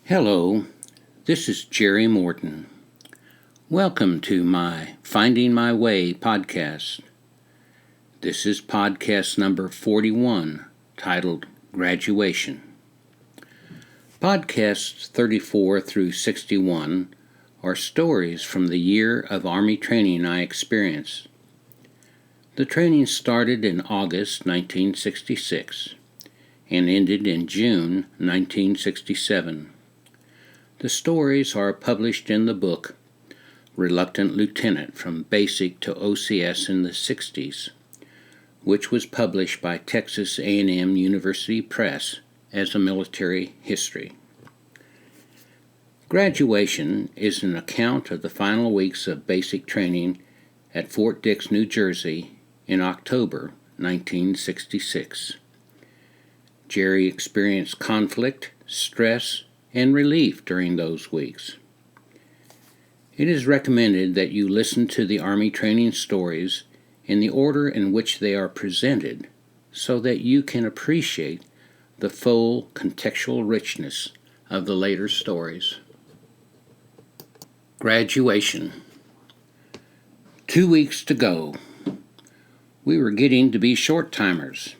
Hello, this is Jerry Morton. Welcome to my Finding My Way podcast. This is podcast number 41, titled Graduation. Podcasts 34 through 61 are stories from the year of Army training I experienced. The training started in August 1966 and ended in June 1967. The stories are published in the book Reluctant Lieutenant from Basic to OCS in the 60s, which was published by Texas A&M University Press as a military history. Graduation is an account of the final weeks of basic training at Fort Dix, New Jersey in October 1966. Jerry experienced conflict, stress, and relief during those weeks. It is recommended that you listen to the Army training stories in the order in which they are presented so that you can appreciate the full contextual richness of the later stories. Graduation. 2 weeks to go. We were getting to be short-timers.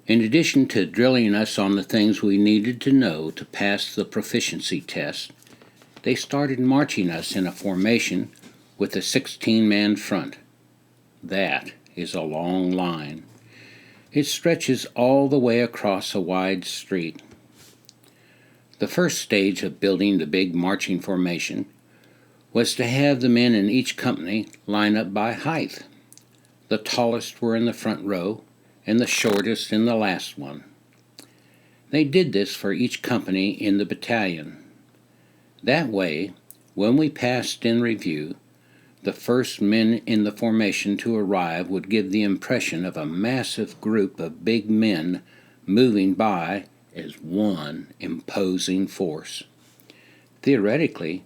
In addition to drilling us on the things we needed to know to pass the proficiency test, they started marching us in a formation with a 16-man front. That is a long line. It stretches all the way across a wide street. The first stage of building the big marching formation was to have the men in each company line up by height. The tallest were in the front row, and the shortest in the last one. They did this for each company in the battalion. That way, when we passed in review, the first men in the formation to arrive would give the impression of a massive group of big men moving by as one imposing force. Theoretically,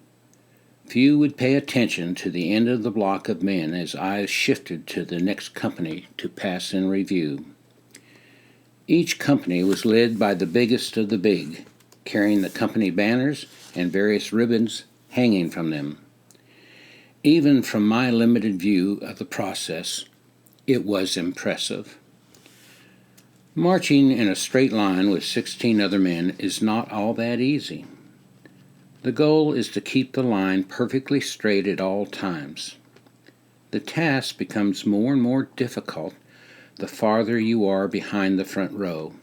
few would pay attention to the end of the block of men as eyes shifted to the next company to pass in review. Each company was led by the biggest of the big, carrying the company banners and various ribbons hanging from them. Even from my limited view of the process, it was impressive. Marching in a straight line with 16 other men is not all that easy. The goal is to keep the line perfectly straight at all times. The task becomes more and more difficult the farther you are behind the front row.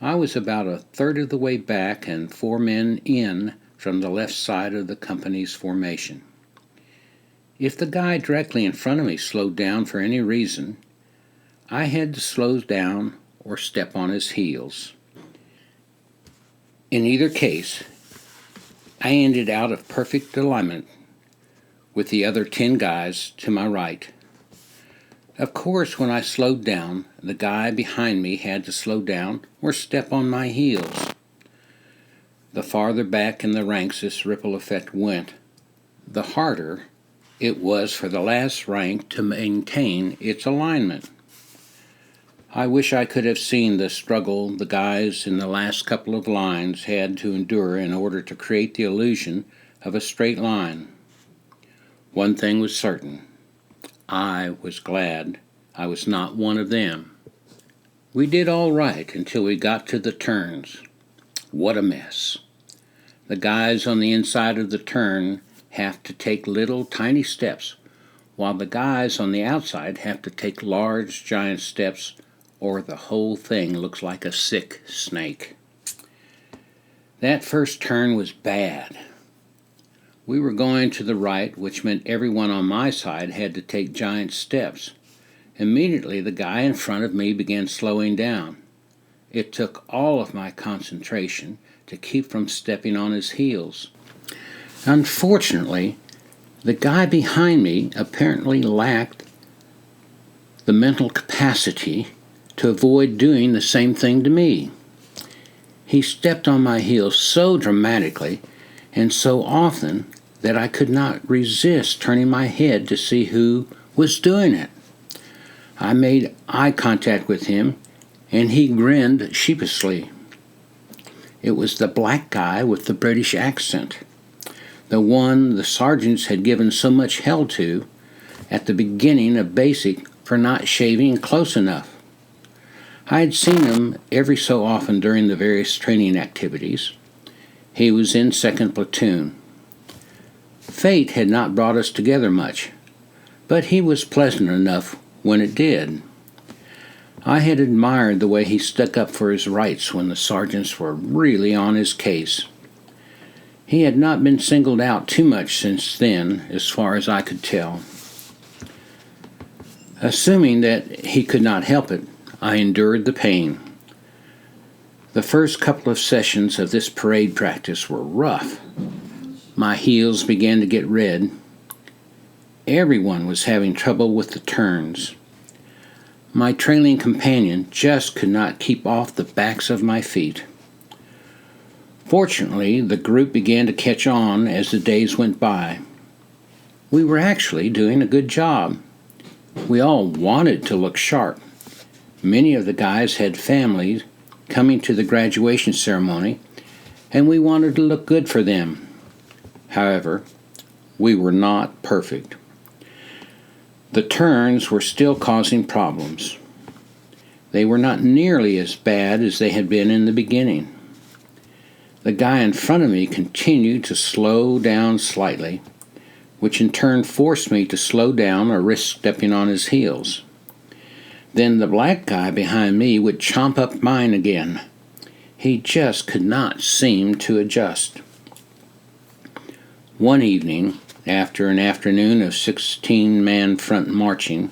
I was about a third of the way back and 4 men in from the left side of the company's formation. If the guy directly in front of me slowed down for any reason, I had to slow down or step on his heels. In either case, I ended out of perfect alignment with the other 10 guys to my right. Of course, when I slowed down, the guy behind me had to slow down or step on my heels. The farther back in the ranks this ripple effect went, the harder it was for the last rank to maintain its alignment. I wish I could have seen the struggle the guys in the last couple of lines had to endure in order to create the illusion of a straight line. One thing was certain. I was glad I was not one of them. We did all right until we got to the turns. What a mess. The guys on the inside of the turn have to take little tiny steps, while the guys on the outside have to take large giant steps, or the whole thing looks like a sick snake. That first turn was bad. We were going to the right, which meant everyone on my side had to take giant steps. Immediately, the guy in front of me began slowing down. It took all of my concentration to keep from stepping on his heels. Unfortunately, the guy behind me apparently lacked the mental capacity to avoid doing the same thing to me. He stepped on my heels so dramatically and so often that I could not resist turning my head to see who was doing it. I made eye contact with him, and he grinned sheepishly. It was the black guy with the British accent, the one the sergeants had given so much hell to at the beginning of basic for not shaving close enough. I had seen him every so often during the various training activities. He was in 2nd Platoon. Fate had not brought us together much, but he was pleasant enough when it did. I had admired the way he stuck up for his rights when the sergeants were really on his case. He had not been singled out too much since then, as far as I could tell. Assuming that he could not help it, I endured the pain. The first couple of sessions of this parade practice were rough. My heels began to get red. Everyone was having trouble with the turns. My trailing companion just could not keep off the backs of my feet. Fortunately, the group began to catch on as the days went by. We were actually doing a good job. We all wanted to look sharp. Many of the guys had families coming to the graduation ceremony, and we wanted to look good for them. However, we were not perfect. The turns were still causing problems. They were not nearly as bad as they had been in the beginning. The guy in front of me continued to slow down slightly, which in turn forced me to slow down or risk stepping on his heels. Then the black guy behind me would chomp up mine again. He just could not seem to adjust. One evening, after an afternoon of 16-man front marching,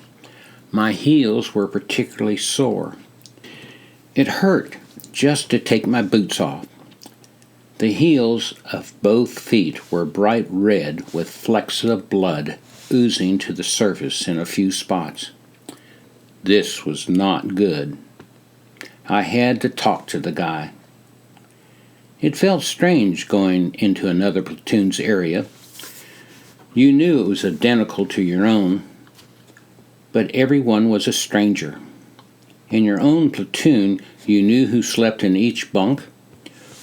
my heels were particularly sore. It hurt just to take my boots off. The heels of both feet were bright red with flecks of blood oozing to the surface in a few spots. This was not good. I had to talk to the guy. It felt strange going into another platoon's area. You knew it was identical to your own, but everyone was a stranger. In your own platoon, you knew who slept in each bunk,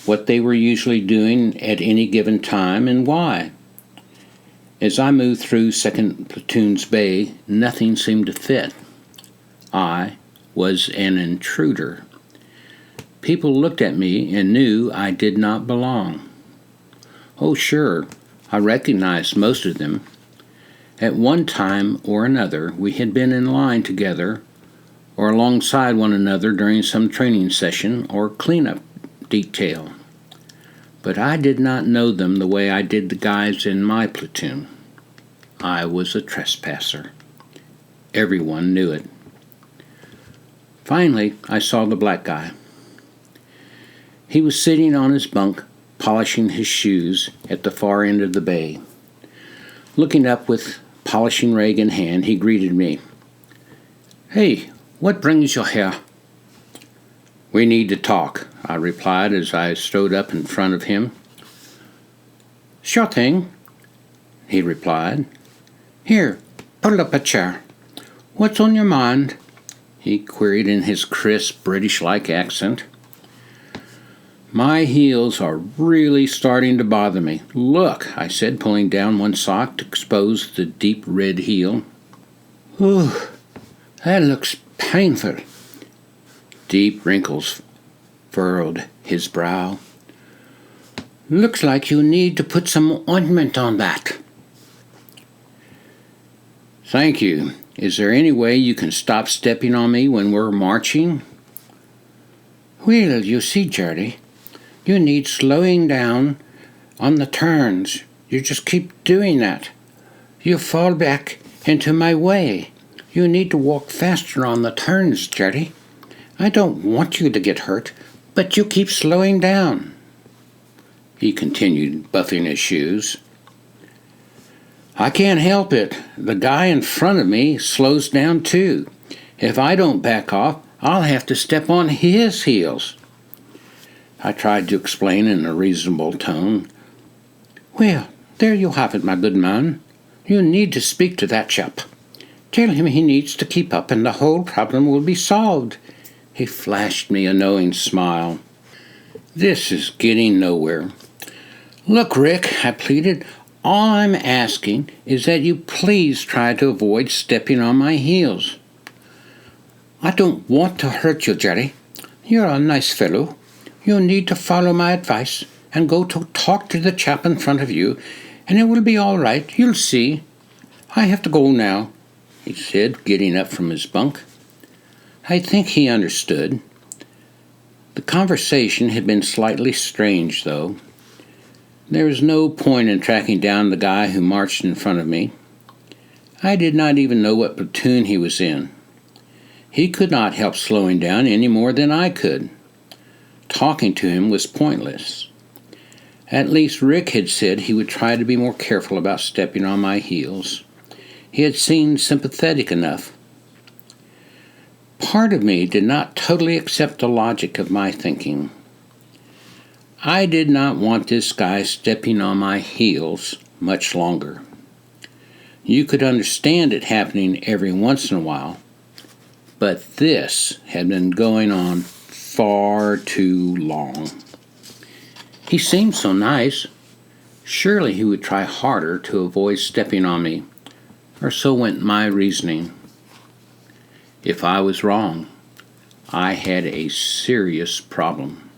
what they were usually doing at any given time, and why. As I moved through 2nd Platoon's bay, nothing seemed to fit. I was an intruder. People looked at me and knew I did not belong. Oh, sure, I recognized most of them. At one time or another, we had been in line together or alongside one another during some training session or cleanup detail. But I did not know them the way I did the guys in my platoon. I was a trespasser. Everyone knew it. Finally, I saw the black guy. He was sitting on his bunk, polishing his shoes at the far end of the bay. Looking up with polishing rag in hand, he greeted me. "Hey, what brings you here?" "We need to talk," I replied as I strode up in front of him. "Sure thing," he replied. "Here, pull up a chair. What's on your mind?" he queried in his crisp, British-like accent. "My heels are really starting to bother me. Look," I said, pulling down one sock to expose the deep red heel. "Ooh, that looks painful." Deep wrinkles furrowed his brow. "Looks like you need to put some ointment on that." "Thank you. Is there any way you can stop stepping on me when we're marching?" "Well, you see, Jerry, you need slowing down on the turns. You just keep doing that. You fall back into my way. You need to walk faster on the turns, Jerry. I don't want you to get hurt, but you keep slowing down," he continued, buffing his shoes. "I can't help it. The guy in front of me slows down too. If I don't back off, I'll have to step on his heels." I tried to explain in a reasonable tone. "Well, there you have it, my good man. You need to speak to that chap. Tell him he needs to keep up and the whole problem will be solved." He flashed me a knowing smile. This is getting nowhere. Look, Rick, I pleaded, all I'm asking is that you please try to avoid stepping on my heels. I don't want to hurt you, Jerry. You're a nice fellow. You need to follow my advice and go to talk to the chap in front of you, and it will be all right. You'll see. I have to go now, he said, getting up from his bunk. I think he understood. The conversation had been slightly strange, though. There was no point in tracking down the guy who marched in front of me. I did not even know what platoon he was in. He could not help slowing down any more than I could. Talking to him was pointless. At least Rick had said he would try to be more careful about stepping on my heels. He had seemed sympathetic enough. Part of me did not totally accept the logic of my thinking. I did not want this guy stepping on my heels much longer. You could understand it happening every once in a while, but this had been going on far too long. He seemed so nice. Surely he would try harder to avoid stepping on me, or so went my reasoning. If I was wrong, I had a serious problem.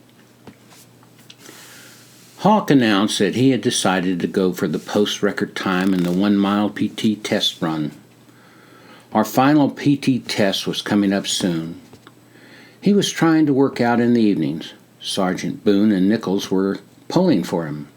Hawk announced that he had decided to go for the post-record time in the 1-mile PT test run. Our final PT test was coming up soon. He was trying to work out in the evenings. Sergeant Boone and Nichols were pulling for him.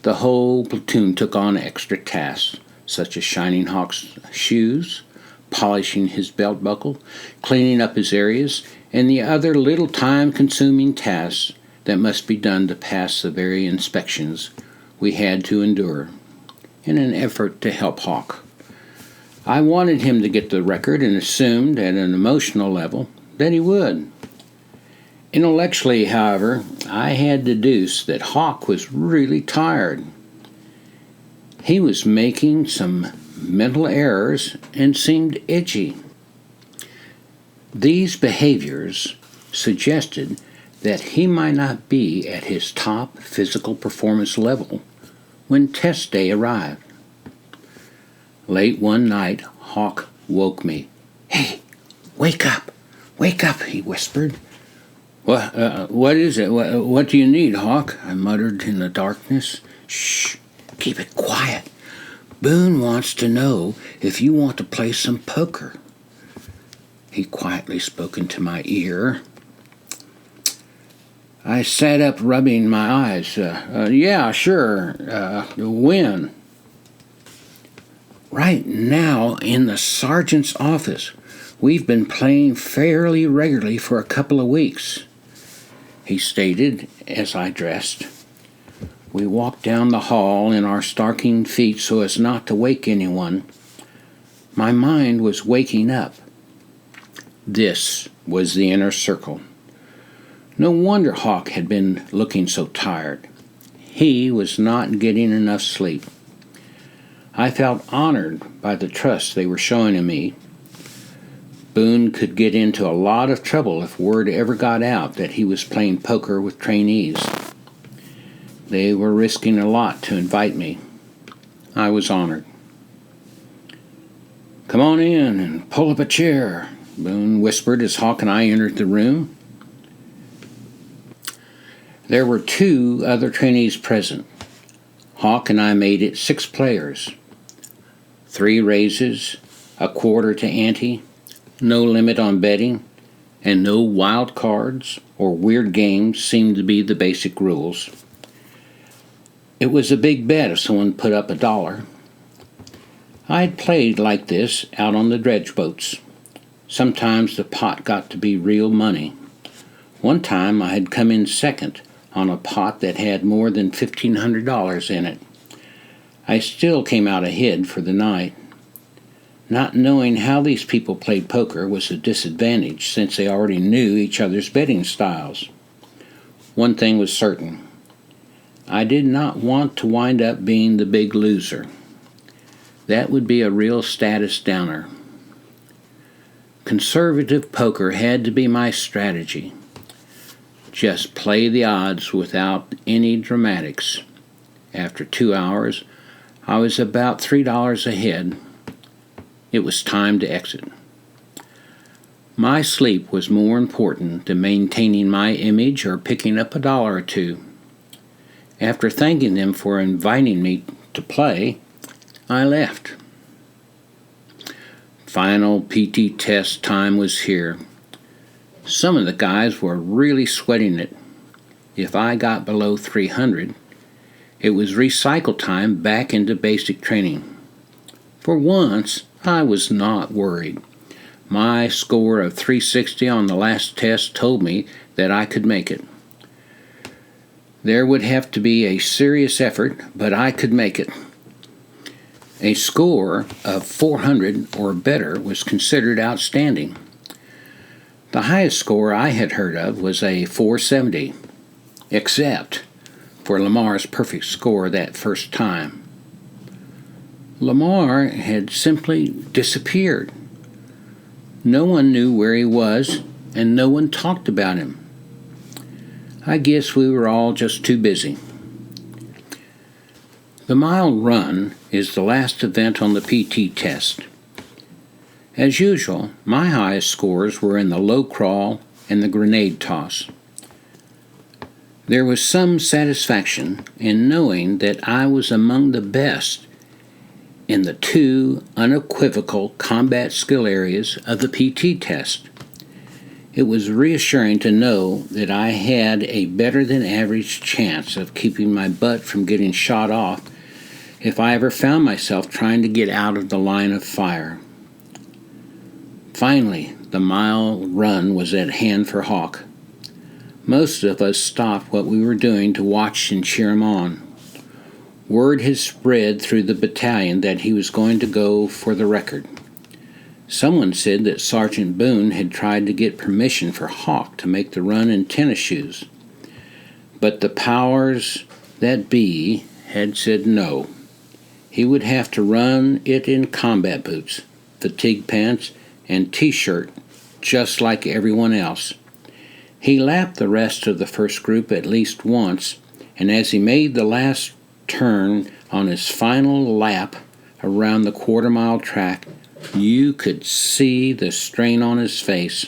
The whole platoon took on extra tasks, such as shining Hawk's shoes, polishing his belt buckle, cleaning up his areas, and the other little time-consuming tasks that must be done to pass the very inspections we had to endure, in an effort to help Hawk. I wanted him to get the record and assumed, at an emotional level, that he would. Intellectually, however, I had deduced that Hawk was really tired. He was making some mental errors and seemed edgy. These behaviors suggested that he might not be at his top physical performance level when test day arrived. Late one night, Hawk woke me. "Hey, wake up! Wake up!" he whispered. What is it? What do you need, Hawk?" I muttered in the darkness. "Shh! Keep it quiet. Boone wants to know if you want to play some poker." He quietly spoke into my ear. I sat up, rubbing my eyes. Yeah, sure. When? "Right now, in the sergeant's office. We've been playing fairly regularly for a couple of weeks," he stated as I dressed. We walked down the hall in our stocking feet so as not to wake anyone. My mind was waking up. This was the inner circle. No wonder Hawk had been looking so tired. He was not getting enough sleep. I felt honored by the trust they were showing in me. Boone could get into a lot of trouble if word ever got out that he was playing poker with trainees. They were risking a lot to invite me. I was honored. "Come on in and pull up a chair," Boone whispered as Hawk and I entered the room. There were 2 other trainees present. Hawk and I made it 6 players. 3 raises, a quarter to ante, no limit on betting, and no wild cards or weird games seemed to be the basic rules. It was a big bet if someone put up $1. I'd played like this out on the dredge boats. Sometimes the pot got to be real money. One time I had come in second on a pot that had more than $1,500 in it. I still came out ahead for the night. Not knowing how these people played poker was a disadvantage since they already knew each other's betting styles. One thing was certain. I did not want to wind up being the big loser. That would be a real status downer. Conservative poker had to be my strategy. just play the odds without any dramatics. After 2 hours, I was about $3 ahead. It was time to exit. My sleep was more important than maintaining my image or picking up $1 or $2. After thanking them for inviting me to play, I left. Final PT test time was here. Some of the guys were really sweating it. If I got below 300, it was recycle time back into basic training. For once, I was not worried. My score of 360 on the last test told me that I could make it. There would have to be a serious effort, but I could make it. A score of 400 or better was considered outstanding. The highest score I had heard of was a 470, except for Lamar's perfect score that first time. Lamar had simply disappeared. No one knew where he was, and no one talked about him. I guess we were all just too busy. The mile run is the last event on the PT test. As usual, my highest scores were in the low crawl and the grenade toss. There was some satisfaction in knowing that I was among the best in the 2 unequivocal combat skill areas of the PT test. It was reassuring to know that I had a better than average chance of keeping my butt from getting shot off if I ever found myself trying to get out of the line of fire. Finally, the mile run was at hand for Hawk. Most of us stopped what we were doing to watch and cheer him on. Word had spread through the battalion that he was going to go for the record. Someone said that Sergeant Boone had tried to get permission for Hawk to make the run in tennis shoes, but the powers that be had said no. He would have to run it in combat boots, fatigue pants, and t-shirt, just like everyone else. He lapped the rest of the first group at least once, and as he made the last turn on his final lap around the quarter-mile track, you could see the strain on his face.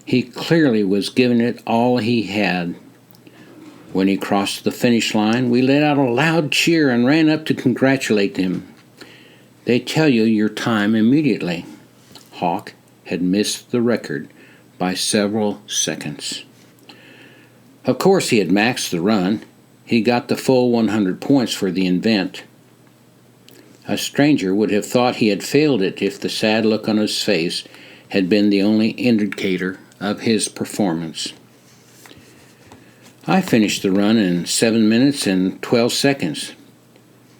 He clearly was giving it all he had. When he crossed the finish line, we let out a loud cheer and ran up to congratulate him. They tell you your time immediately. Hawk had missed the record by several seconds. Of course, he had maxed the run. He got the full 100 points for the event. A stranger would have thought he had failed it if the sad look on his face had been the only indicator of his performance. I finished the run in 7 minutes and 12 seconds.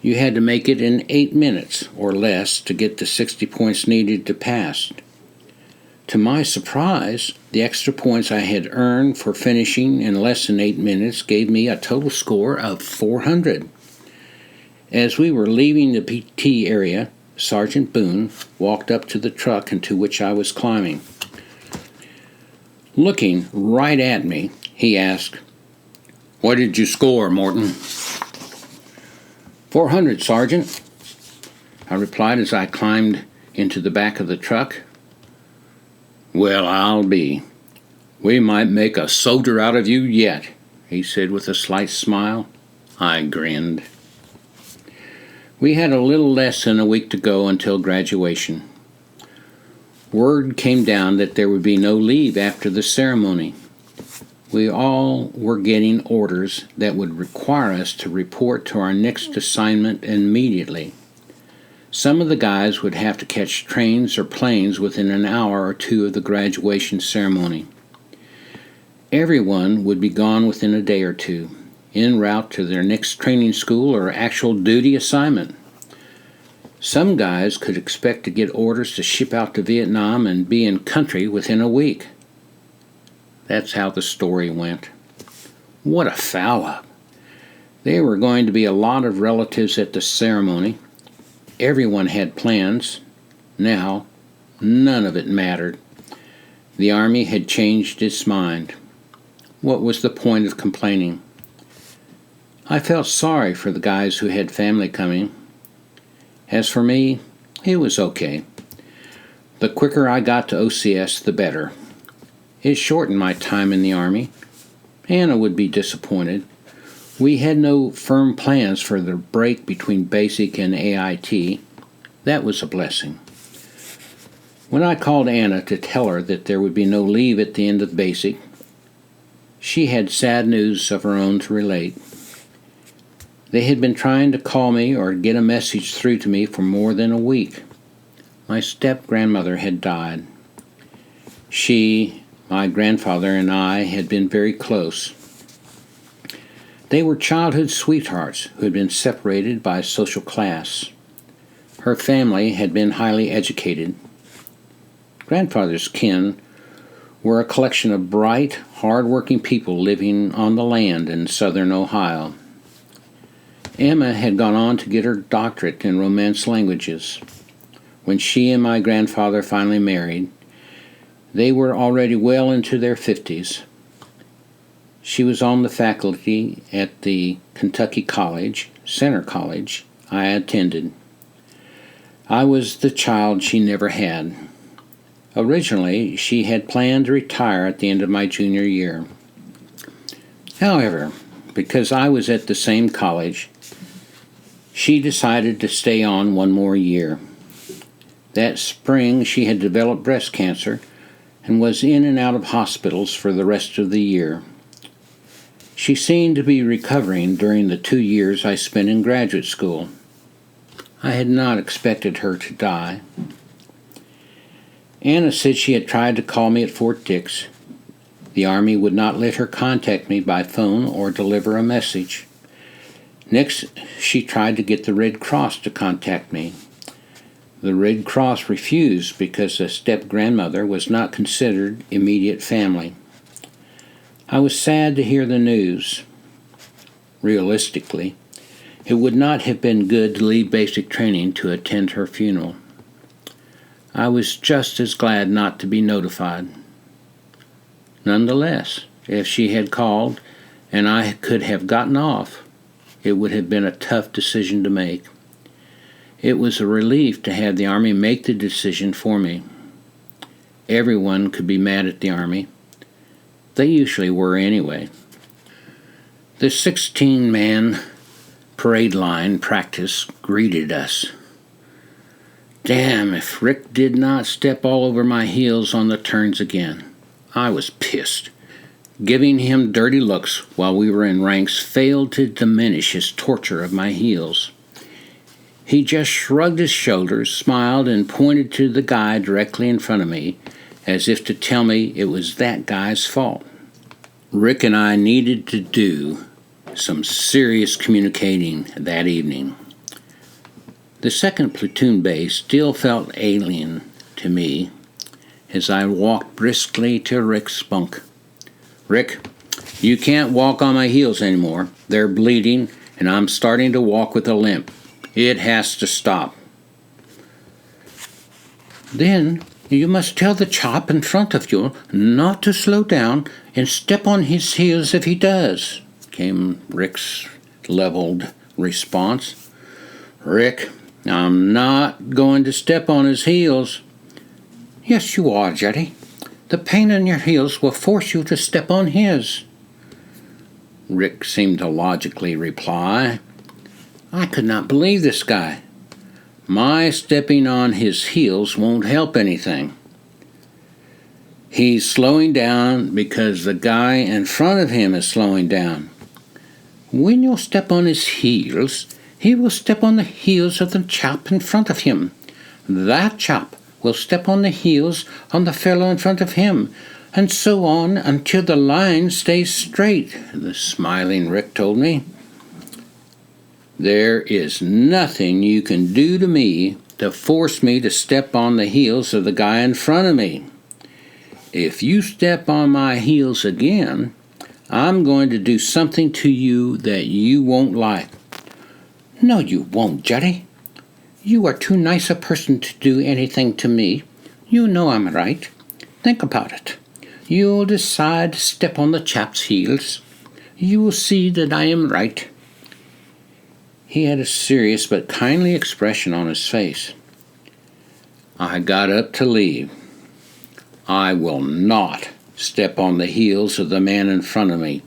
You had to make it in 8 minutes or less to get the 60 points needed to pass. To my surprise, the extra points I had earned for finishing in less than 8 minutes gave me a total score of 400. As we were leaving the PT area, Sergeant Boone walked up to the truck into which I was climbing. Looking right at me, he asked, "What did you score, Morton?" 400, Sergeant," I replied as I climbed into the back of the truck. "Well, I'll be. We might make a soldier out of you yet," he said with a slight smile. I grinned. We had a little less than a week to go until graduation. Word came down that there would be no leave after the ceremony. We all were getting orders that would require us to report to our next assignment immediately. Some of the guys would have to catch trains or planes within an hour or two of the graduation ceremony. Everyone would be gone within a day or two, en route to their next training school or actual duty assignment. Some guys could expect to get orders to ship out to Vietnam and be in country within a week. That's how the story went. What a foul-up. There were going to be a lot of relatives at the ceremony. Everyone had plans. Now, none of it mattered. The Army had changed its mind. what was the point of complaining? I felt sorry for the guys who had family coming. As for me, it was okay. The quicker I got to OCS, the better. It shortened my time in the Army. Anna would be disappointed. We had no firm plans for the break between basic and AIT. That was a blessing. When I called Anna to tell her that there would be no leave at the end of basic, she had sad news of her own to relate. They had been trying to call me or get a message through to me for more than a week. My step-grandmother had died. She, my grandfather, and I had been very close. They were childhood sweethearts who had been separated by social class. Her family had been highly educated. Grandfather's kin were a collection of bright, hard-working people living on the land in southern Ohio. Emma had gone on to get her doctorate in Romance languages. When she and my grandfather finally married, they were already well into their 50s. She was on the faculty at the Kentucky College, Center College, I attended. I was the child she never had. Originally, she had planned to retire at the end of my junior year. However, because I was at the same college, she decided to stay on one more year. That spring, she had developed breast cancer and was in and out of hospitals for the rest of the year. She seemed to be recovering during the 2 years I spent in graduate school. I had not expected her to die. Anna said she had tried to call me at Fort Dix. The Army would not let her contact me by phone or deliver a message. Next, she tried to get the Red Cross to contact me. The Red Cross refused because a step-grandmother was not considered immediate family. I was sad to hear the news. Realistically, it would not have been good to leave basic training to attend her funeral. I was just as glad not to be notified. Nonetheless, if she had called and I could have gotten off, it would have been a tough decision to make. It was a relief to have the Army make the decision for me. Everyone could be mad at the Army. They usually were anyway. The 16-man parade line practice greeted us. Damn, if Rick did not step all over my heels on the turns again. I was pissed. Giving him dirty looks while we were in ranks failed to diminish his torture of my heels. He just shrugged his shoulders, smiled, and pointed to the guy directly in front of me, as if to tell me it was that guy's fault. Rick and I needed to do some serious communicating that evening. The 2nd Platoon base still felt alien to me as I walked briskly to Rick's bunk. Rick, you can't walk on my heels anymore. They're bleeding, and I'm starting to walk with a limp. It has to stop. Then you must tell the chap in front of you not to slow down and step on his heels if he does, came Rick's leveled response. Rick, I'm not going to step on his heels. Yes, you are, Jetty. The pain in your heels will force you to step on his. Rick seemed to logically reply. I could not believe this guy. My stepping on his heels won't help anything. He's slowing down because the guy in front of him is slowing down. When you step on his heels, he will step on the heels of the chap in front of him. That chap will step on the heels on the fellow in front of him, and so on until the line stays straight, the smiling Rick told me. There is nothing you can do to me to force me to step on the heels of the guy in front of me. If you step on my heels again, I'm going to do something to you that you won't like. No, you won't, Jetty. You are too nice a person to do anything to me. You know I'm right. Think about it. You'll decide to step on the chap's heels. You will see that I am right." He had a serious but kindly expression on his face. I got up to leave. "I will not step on the heels of the man in front of me.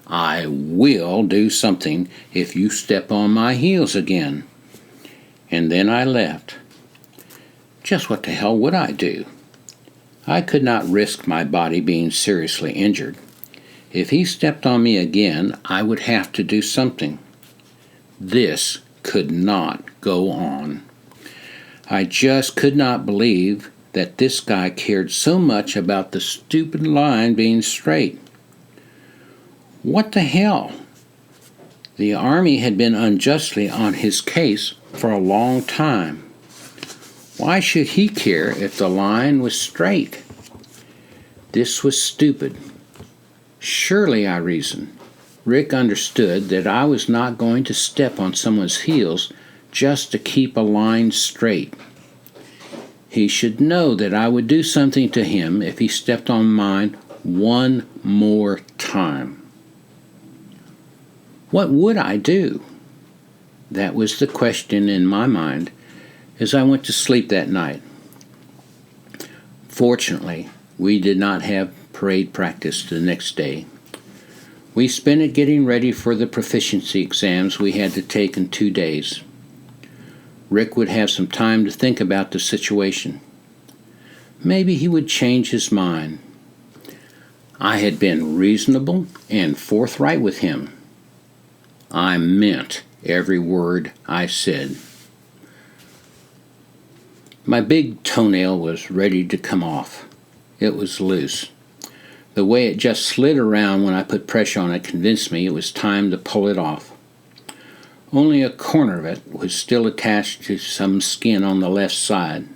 I will do something if you step on my heels again." And then I left. Just what the hell would I do? I could not risk my body being seriously injured. If he stepped on me again, I would have to do something. This could not go on. I just could not believe that this guy cared so much about the stupid line being straight. What the hell? The Army had been unjustly on his case for a long time. Why should he care if the line was straight? This was stupid. Surely, I reasoned, Rick understood that I was not going to step on someone's heels just to keep a line straight. He should know that I would do something to him if he stepped on mine one more time. What would I do? That was the question in my mind as I went to sleep that night. Fortunately, we did not have parade practice the next day. We spent it getting ready for the proficiency exams we had to take in 2 days. Rick would have some time to think about the situation. Maybe he would change his mind. I had been reasonable and forthright with him. I meant every word I said. My big toenail was ready to come off. It was loose. The way it just slid around when I put pressure on it convinced me it was time to pull it off. Only a corner of it was still attached to some skin on the left side.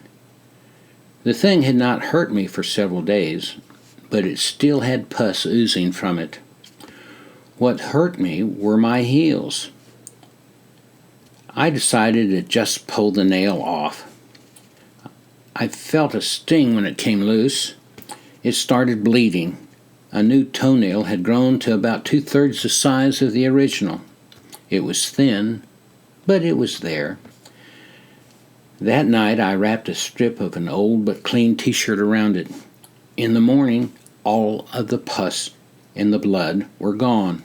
The thing had not hurt me for several days, but it still had pus oozing from it. What hurt me were my heels. I decided to just pull the nail off. I felt a sting when it came loose. It started bleeding. A new toenail had grown to about 2/3 the size of the original. It was thin, but it was there. That night I wrapped a strip of an old but clean t-shirt around it. In the morning, all of the pus and the blood were gone.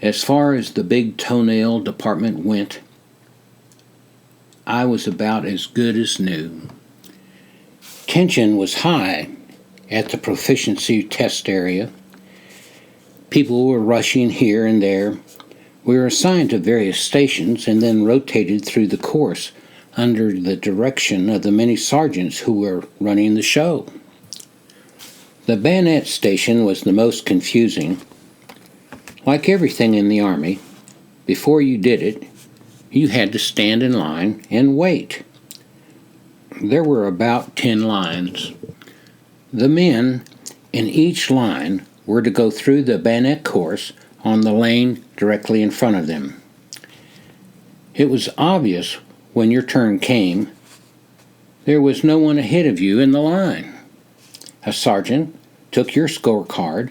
As far as the big toenail department went, I was about as good as new. Tension was high at the proficiency test area. People were rushing here and there. We were assigned to various stations and then rotated through the course under the direction of the many sergeants who were running the show. The bayonet station was the most confusing. Like everything in the Army, before you did it, you had to stand in line and wait. There were about 10 lines. The men in each line were to go through the bayonet course on the lane directly in front of them. It was obvious when your turn came, there was no one ahead of you in the line. A sergeant took your scorecard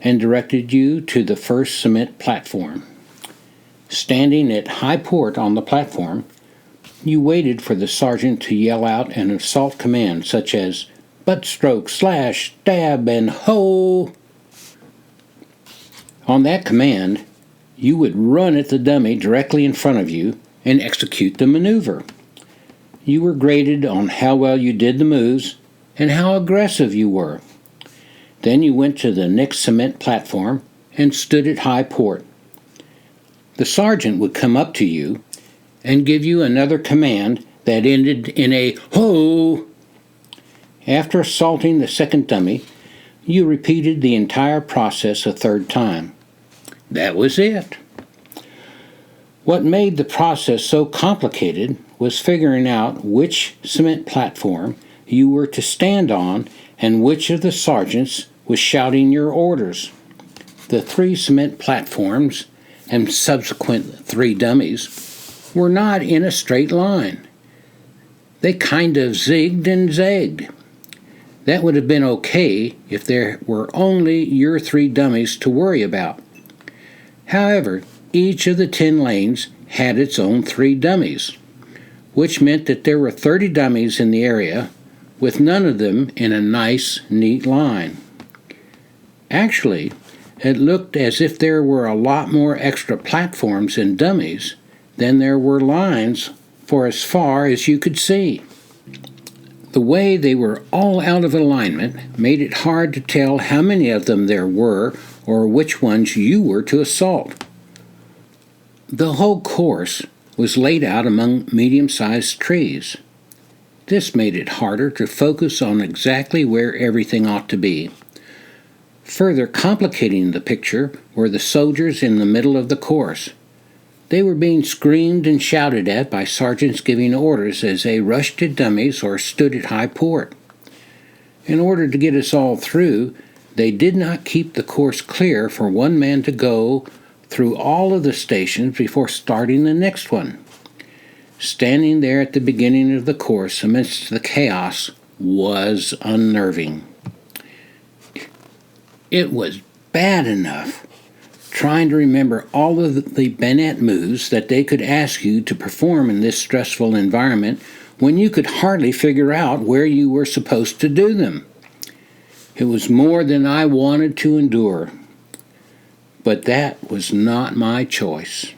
and directed you to the first cement platform. Standing at high port on the platform, you waited for the sergeant to yell out an assault command such as butt stroke, slash, stab, and ho! On that command, you would run at the dummy directly in front of you and execute the maneuver. You were graded on how well you did the moves and how aggressive you were. Then you went to the next cement platform and stood at high port. The sergeant would come up to you and give you another command that ended in a ho! After assaulting the second dummy, you repeated the entire process a third time. That was it. What made the process so complicated was figuring out which cement platform you were to stand on and which of the sergeants was shouting your orders. The 3 cement platforms and subsequent 3 dummies were not in a straight line. They kind of zigged and zagged. That would have been okay if there were only your 3 dummies to worry about. However, each of the 10 lanes had its own 3 dummies, which meant that there were 30 dummies in the area, with none of them in a nice, neat line. Actually, it looked as if there were a lot more extra platforms and dummies than there were lines for as far as you could see. The way they were all out of alignment made it hard to tell how many of them there were or which ones you were to assault. The whole course was laid out among medium-sized trees. This made it harder to focus on exactly where everything ought to be. Further complicating the picture were the soldiers in the middle of the course. They were being screamed and shouted at by sergeants giving orders as they rushed to dummies or stood at high port. In order to get us all through, they did not keep the course clear for one man to go through all of the stations before starting the next one. Standing there at the beginning of the course amidst the chaos was unnerving. It was bad enough trying to remember all of the bayonet moves that they could ask you to perform in this stressful environment when you could hardly figure out where you were supposed to do them. It was more than I wanted to endure, but that was not my choice.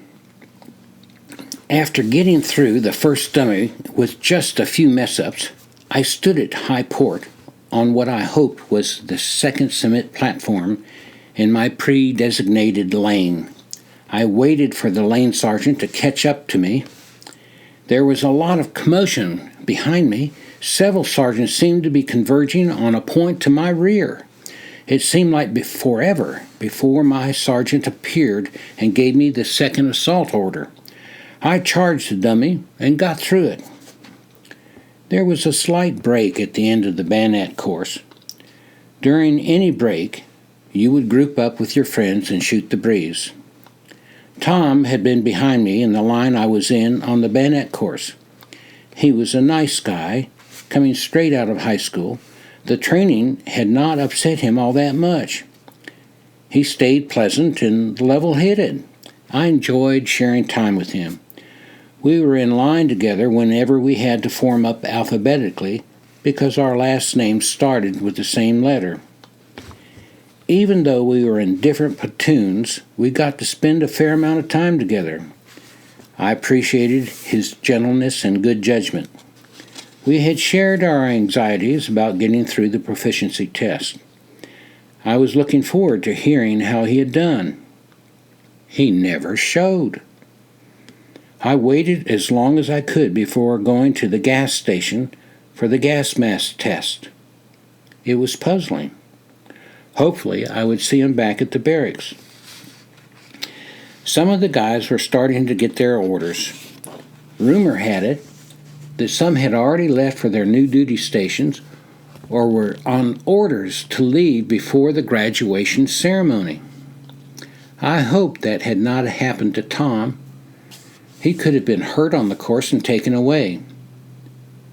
After getting through the first dummy with just a few mess-ups, I stood at high port on what I hoped was the second cement platform in my pre-designated lane. I waited for the lane sergeant to catch up to me. There was a lot of commotion behind me. Several sergeants seemed to be converging on a point to my rear. It seemed like forever before my sergeant appeared and gave me the second assault order. I charged the dummy and got through it. There was a slight break at the end of the bayonet course. During any break, you would group up with your friends and shoot the breeze. Tom had been behind me in the line I was in on the bayonet course. He was a nice guy, coming straight out of high school. The training had not upset him all that much. He stayed pleasant and level-headed. I enjoyed sharing time with him. We were in line together whenever we had to form up alphabetically because our last names started with the same letter. Even though we were in different platoons, we got to spend a fair amount of time together. I appreciated his gentleness and good judgment. We had shared our anxieties about getting through the proficiency test. I was looking forward to hearing how he had done. He never showed. I waited as long as I could before going to the gas station for the gas mask test. It was puzzling. Hopefully, I would see him back at the barracks. Some of the guys were starting to get their orders. Rumor had it that some had already left for their new duty stations or were on orders to leave before the graduation ceremony. I hoped that had not happened to Tom. He could have been hurt on the course and taken away.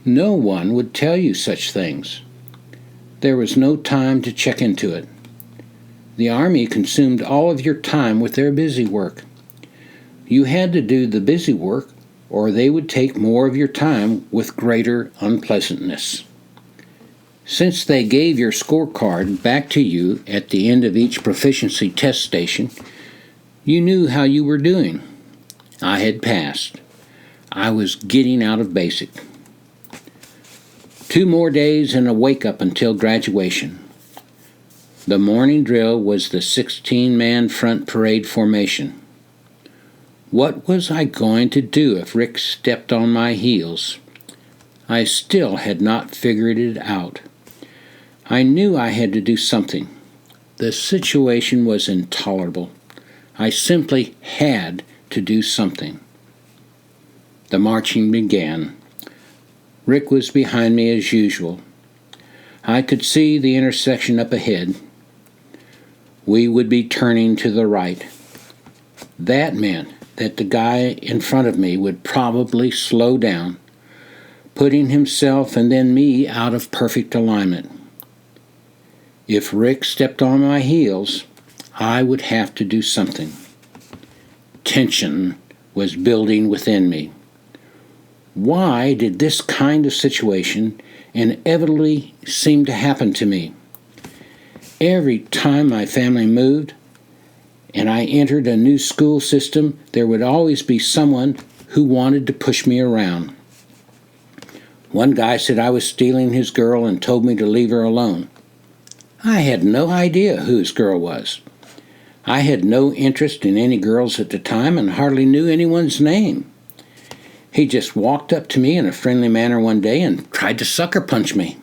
No one would tell you such things. There was no time to check into it. The Army consumed all of your time with their busy work. You had to do the busy work, or they would take more of your time with greater unpleasantness. Since they gave your scorecard back to you at the end of each proficiency test station, you knew how you were doing. I had passed. I was getting out of basic. 2 more days and a wake-up until graduation. The morning drill was the 16-man front parade formation. What was I going to do if Rick stepped on my heels? I still had not figured it out. I knew I had to do something. The situation was intolerable. I simply had to do something. The marching began. Rick was behind me as usual. I could see the intersection up ahead. We would be turning to the right. That meant that the guy in front of me would probably slow down, putting himself and then me out of perfect alignment. If Rick stepped on my heels, I would have to do something. Tension was building within me. Why did this kind of situation inevitably seem to happen to me? Every time my family moved and I entered a new school system, there would always be someone who wanted to push me around. One guy said I was stealing his girl and told me to leave her alone. I had no idea who his girl was. I had no interest in any girls at the time and hardly knew anyone's name. He just walked up to me in a friendly manner one day and tried to sucker punch me.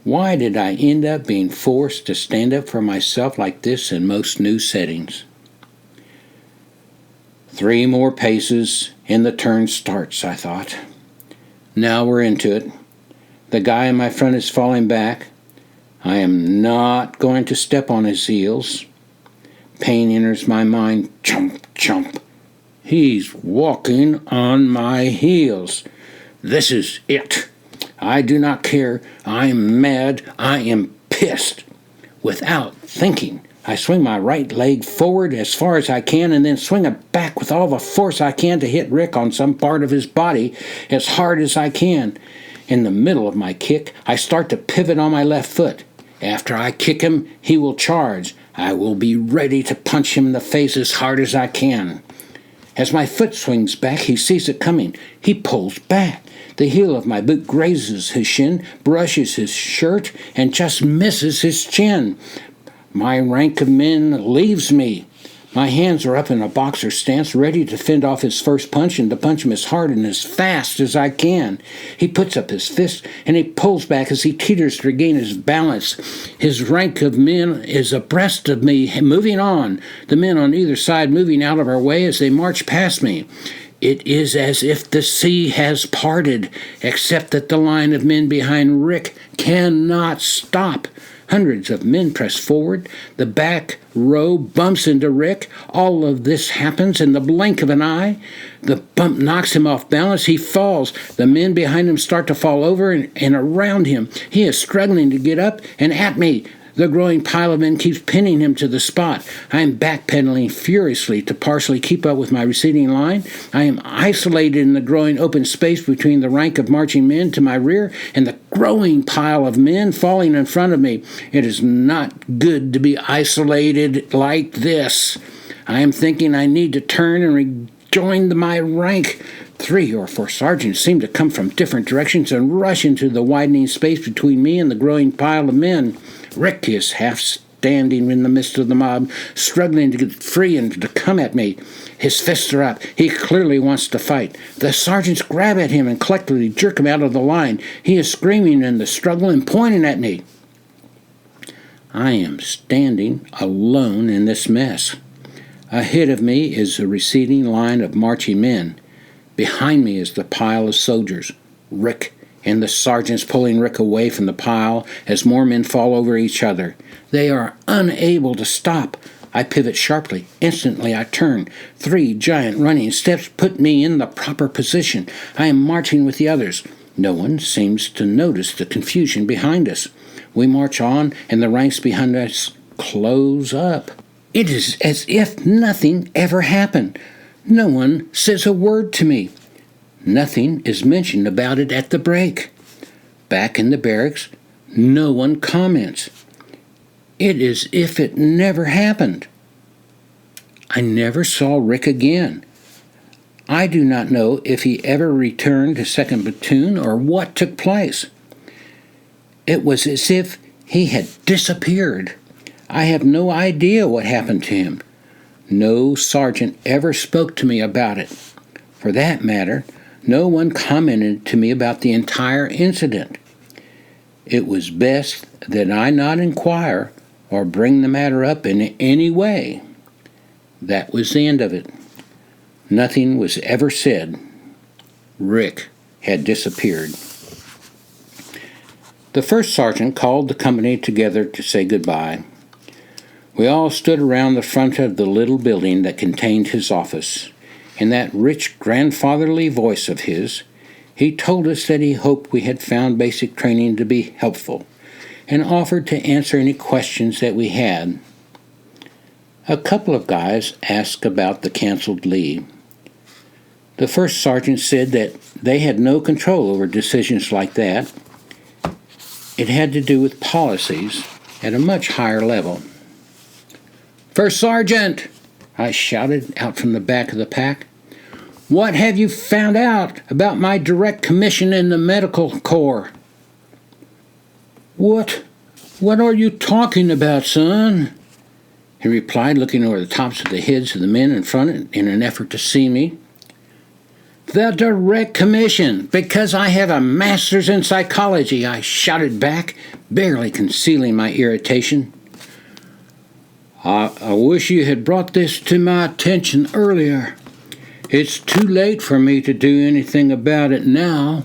Why did I end up being forced to stand up for myself like this in most new settings? 3 more paces and the turn starts, I thought. Now we're into it. The guy in my front is falling back. I am not going to step on his heels. Pain enters my mind. Chomp, chomp. He's walking on my heels. This is it. I do not care. I'm mad. I am pissed. Without thinking, I swing my right leg forward as far as I can and then swing it back with all the force I can to hit Rick on some part of his body as hard as I can. In the middle of my kick, I start to pivot on my left foot. After I kick him, he will charge. I will be ready to punch him in the face as hard as I can. As my foot swings back, he sees it coming. He pulls back. The heel of my boot grazes his shin, brushes his shirt, and just misses his chin. My rank of men leaves me. My hands are up in a boxer stance, ready to fend off his first punch and to punch him as hard and as fast as I can. He puts up his fist and he pulls back as he teeters to regain his balance. His rank of men is abreast of me, moving on, the men on either side moving out of our way as they march past me. It is as if the sea has parted, except that the line of men behind Rick cannot stop. Hundreds of men press forward. The back row bumps into Rick. All of this happens in the blink of an eye. The bump knocks him off balance. He falls. The men behind him start to fall over and around him. He is struggling to get up and at me. The growing pile of men keeps pinning him to the spot. I am backpedaling furiously to partially keep up with my receding line. I am isolated in the growing open space between the rank of marching men to my rear and the growing pile of men falling in front of me. It is not good to be isolated like this. I am thinking I need to turn and rejoin my rank. 3 or 4 sergeants seem to come from different directions and rush into the widening space between me and the growing pile of men. Rick is half standing in the midst of the mob, struggling to get free and to come at me. His fists are up. He clearly wants to fight. The sergeants grab at him and collectively jerk him out of the line. He is screaming in the struggle and pointing at me. I am standing alone in this mess. Ahead of me is a receding line of marching men. Behind me is the pile of soldiers. Rick and the sergeants pulling Rick away from the pile as more men fall over each other. They are unable to stop. I pivot sharply. Instantly I turn. 3 giant running steps put me in the proper position. I am marching with the others. No one seems to notice the confusion behind us. We march on, and the ranks behind us close up. It is as if nothing ever happened. No one says a word to me. Nothing is mentioned about it at the break. Back in the barracks, no one comments. It is as if it never happened. I never saw Rick again. I do not know if he ever returned to 2nd Platoon or what took place. It was as if he had disappeared. I have no idea what happened to him. No sergeant ever spoke to me about it. For that matter, no one commented to me about the entire incident. It was best that I not inquire or bring the matter up in any way. That was the end of it. Nothing was ever said. Rick had disappeared. The first sergeant called the company together to say goodbye. We all stood around the front of the little building that contained his office. In that rich, grandfatherly voice of his, he told us that he hoped we had found basic training to be helpful. and offered to answer any questions that we had. A couple of guys asked about the canceled leave. The first sergeant said that they had no control over decisions like that. It had to do with policies at a much higher level. "First Sergeant!" I shouted out from the back of the pack. "What have you found out about my direct commission in the medical corps?" What are you talking about, son?" he replied, looking over the tops of the heads of the men in front in an effort to see me. "The direct commission, because I have a master's in psychology," I shouted back, barely concealing my irritation. I wish you had brought this to my attention earlier. It's too late for me to do anything about it now.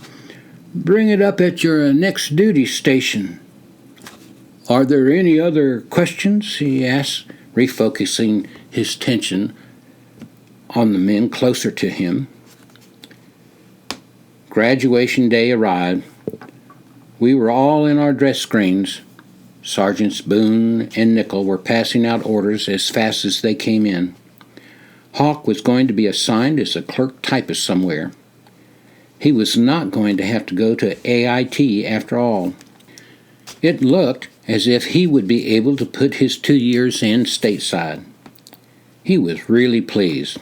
Bring it up at your next duty station." "Are there any other questions?" he asked, refocusing his attention on the men closer to him. Graduation day arrived. We were all in our dress screens. Sergeants Boone and Nickel were passing out orders as fast as they came in. Hawk was going to be assigned as a clerk typist somewhere. He was not going to have to go to AIT after all. It looked as if he would be able to put his 2 years in stateside. He was really pleased.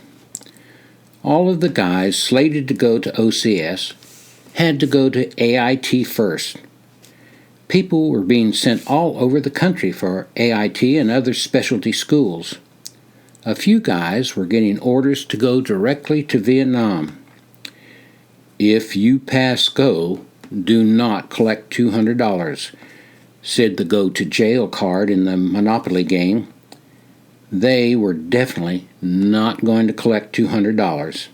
All of the guys slated to go to OCS had to go to AIT first. People were being sent all over the country for AIT and other specialty schools. A few guys were getting orders to go directly to Vietnam. "If you pass go, do not collect $200, said the go-to-jail card in the Monopoly game. They were definitely not going to collect $200.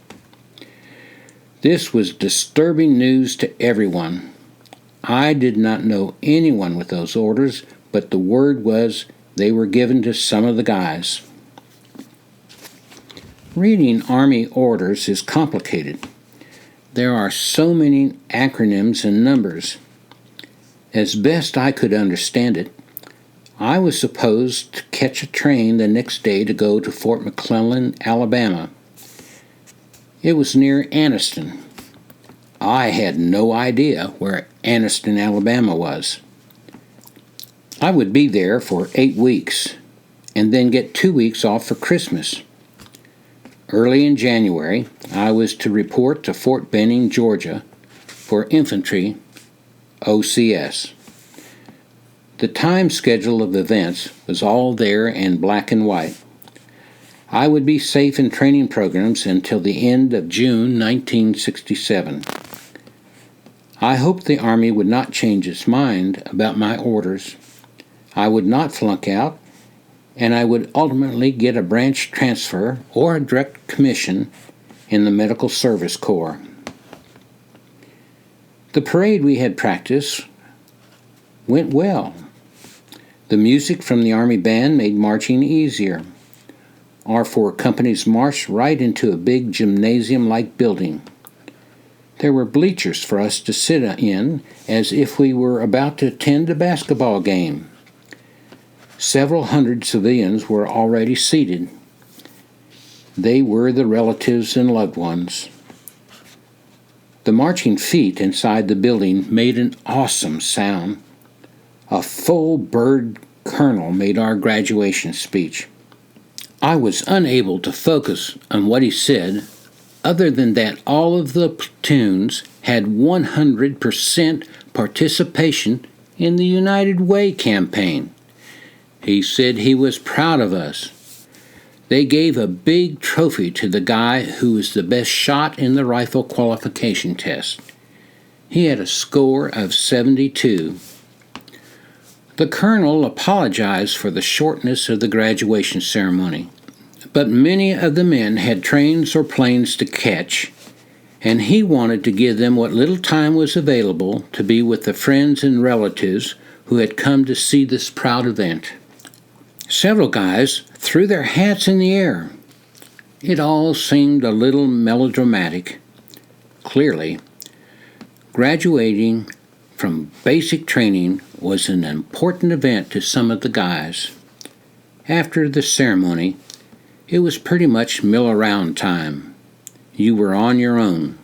This was disturbing news to everyone. I did not know anyone with those orders, but the word was they were given to some of the guys. Reading Army orders is complicated. There are so many acronyms and numbers. As best I could understand it, I was supposed to catch a train the next day to go to Fort McClellan, Alabama. It was near Anniston. I had no idea where Anniston, Alabama was. I would be there for 8 weeks and then get 2 weeks off for Christmas. Early in January, I was to report to Fort Benning, Georgia, for infantry OCS. The time schedule of events was all there in black and white. I would be safe in training programs until the end of June 1967. I hoped the Army would not change its mind about my orders. I would not flunk out, and I would ultimately get a branch transfer or a direct commission in the Medical Service Corps. The parade we had practiced went well. The music from the Army band made marching easier. Our 4 companies marched right into a big gymnasium-like building. There were bleachers for us to sit in as if we were about to attend a basketball game. Several hundred civilians were already seated. They were the relatives and loved ones. The marching feet inside the building made an awesome sound. A full bird colonel made our graduation speech. I was unable to focus on what he said, other than that all of the platoons had 100% participation in the United Way campaign. He said he was proud of us. They gave a big trophy to the guy who was the best shot in the rifle qualification test. He had a score of 72. The colonel apologized for the shortness of the graduation ceremony, but many of the men had trains or planes to catch, and he wanted to give them what little time was available to be with the friends and relatives who had come to see this proud event. Several guys threw their hats in the air. It all seemed a little melodramatic. Clearly, graduating from basic training was an important event to some of the guys. After the ceremony, it was pretty much mill around time. You were on your own.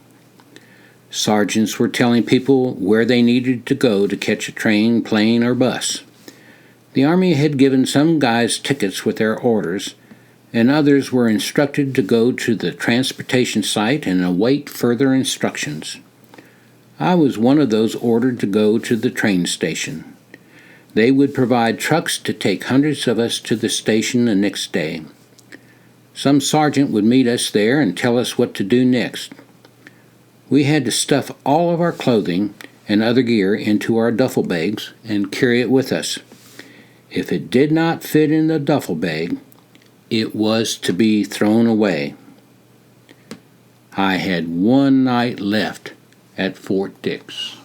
Sergeants were telling people where they needed to go to catch a train, plane, or bus. The Army had given some guys tickets with their orders, and others were instructed to go to the transportation site and await further instructions. I was one of those ordered to go to the train station. They would provide trucks to take hundreds of us to the station the next day. Some sergeant would meet us there and tell us what to do next. We had to stuff all of our clothing and other gear into our duffel bags and carry it with us. If it did not fit in the duffel bag, it was to be thrown away. I had one night left at Fort Dix.